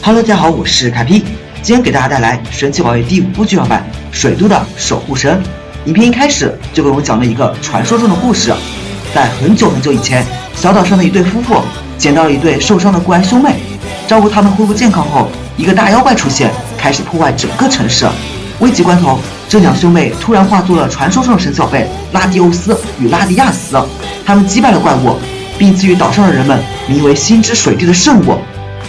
Hello， 大家好，我是卡皮，今天给大家带来《神奇宝贝》第5部剧场版《水都的守护神》。影片一开始就给我们讲了一个传说中的故事，在很久很久以前，小岛上的一对夫妇捡到了一对受伤的孤儿兄妹，照顾他们恢复健康后，一个大妖怪出现，开始破坏整个城市。危急关头，这两兄妹突然化作了传说中的神奇宝贝拉迪欧斯与拉迪亚斯，他们击败了怪物，并赐予岛上的人们名为心之水滴的圣物。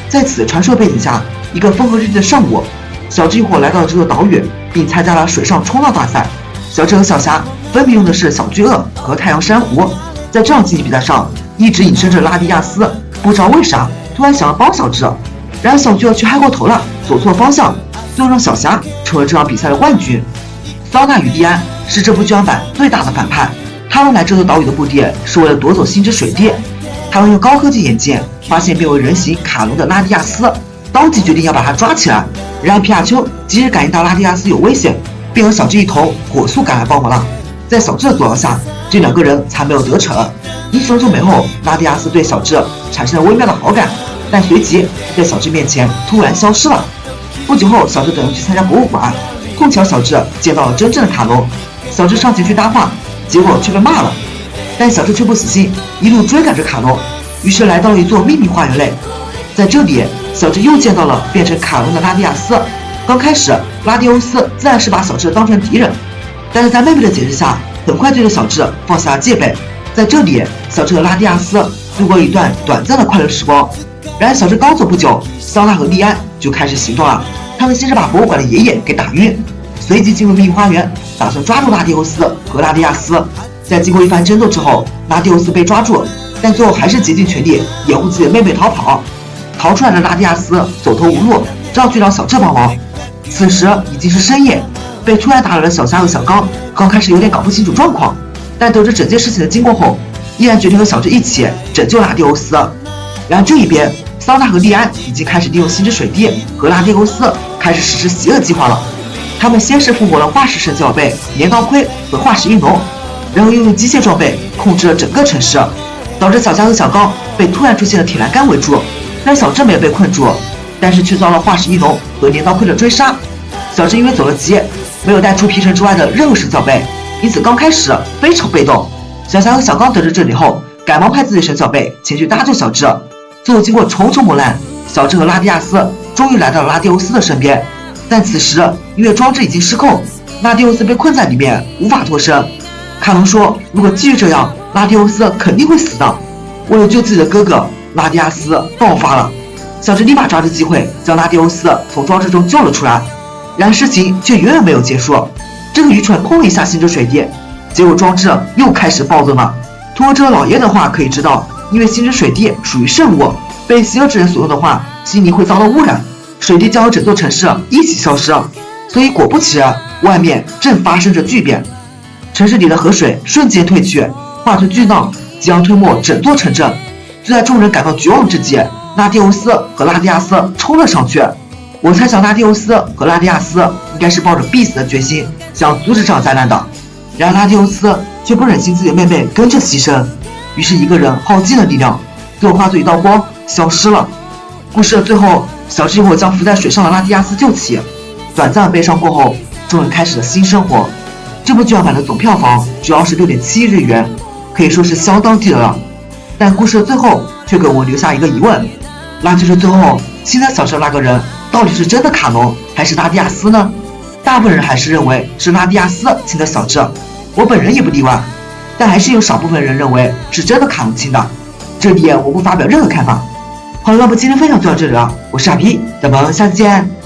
在此传说背景下，一个风和日丽的上午，小智一伙来到了这座岛屿，并参加了水上冲浪大赛。小智和小霞分别用的是小巨鳄和太阳珊瑚。在这场竞技比赛上，一直隐身着拉迪亚斯，不知道为啥突然想要帮小智，然而小巨鳄却嗨过头了，走错方向，最后让小霞成为这场比赛的冠军。桑娜与蒂安是这部剧场版最大的反派，他们来这座岛屿的目的是为了夺走心之水滴。他们用高科技眼镜发现变为人形卡隆的拉迪亚斯，当即决定要把他抓起来。然而皮卡丘及时感应到拉迪亚斯有危险，便和小智一同火速赶来帮忙了。在小智的阻挠下，这两个人才没有得逞。一生中美后，拉迪亚斯对小智产生了微妙的好感，但随即在小智面前突然消失了。不久后，小智等人去参加博物馆，碰巧小智见到了真正的卡隆。小智上前去搭话，结果却被骂了。但小智却不死心，一路追赶着卡隆，于是来到了一座秘密花园内。在这里，小智又见到了变成卡隆的拉迪亚斯。刚开始，拉迪欧斯自然是把小智当成敌人，但是在妹妹的解释下，很快对着小智放下了戒备。在这里，小智和拉迪亚斯度过了一段短暂的快乐时光。然而小智刚走不久，桑娜和莉安就开始行动了。他们先是把博物馆的爷爷给打晕，随即进入秘密花园，打算抓住拉迪欧斯和拉迪亚斯。在经过一番争斗之后，拉迪欧斯被抓住，但最后还是竭尽全力掩护自己的妹妹逃跑。逃出来的拉迪亚斯走投无路，只好去找小智帮忙。此时已经是深夜，被突然打扰的小霞和小刚刚开始有点搞不清楚状况，但得知整件事情的经过后，依然决定和小智一起拯救拉迪欧斯。然而这一边，桑娜和莉安已经开始利用心之水滴和拉迪欧斯开始实施邪恶计划了。他们先是附魔了化石神奇宝贝镰刀盔和化石翼龙，然后又用机械装备控制了整个城市，导致小霞和小刚被突然出现的铁栏杆围住。但小智没有被困住，但是却遭了化石翼龙和镰刀盔的追杀。小智因为走了急，没有带出皮城之外的任何神奇宝贝，因此刚开始非常被动。小霞和小刚得知这里后，赶忙派自己的神奇宝贝前去搭救小智。最后经过重重磨难，小智和拉迪亚斯终于来到了拉迪欧斯的身边。但此时因为装置已经失控，拉迪欧斯被困在里面无法脱身。卡隆说，如果继续这样，拉迪欧斯肯定会死的。为了救自己的哥哥，拉迪亚斯爆发了。小智立马抓住机会将拉迪欧斯从装置中救了出来。然而事情却远远没有结束，这个愚蠢碰了一下心之水滴，结果装置又开始暴增了。通过这个老爷的话可以知道，因为心之水滴属于圣物，被邪恶之人所用的话，悉尼会遭到污染，水滴将和整座城市一起消失。所以果不其然，外面正发生着巨变，城市里的河水瞬间退去，化成巨浪，即将吞没整座城镇。就在众人感到绝望之际，拉迪欧斯和拉迪亚斯冲了上去。我猜想拉迪欧斯和拉迪亚斯应该是抱着必死的决心，想阻止这场灾难的。然而拉迪欧斯却不忍心自己的妹妹跟着牺牲，于是一个人耗尽了力量，最后化作一道光消失了。故事的最后，小智一伙将浮在水上的拉迪亚斯救起。短暂的悲伤过后，众人开始了新生活。这部剧场版的总票房主要是6.7亿日元，可以说是相当低了。但故事的最后却给我留下一个疑问，那就是最后亲在小智的那个人到底是真的卡隆还是拉迪亚斯呢？大部分人还是认为是拉迪亚斯亲的小智，我本人也不例外，但还是有少部分人认为是真的卡隆亲的。这里我不发表任何看法。好了，那么今天分享就到这里了，我是阿皮，咱们下次见。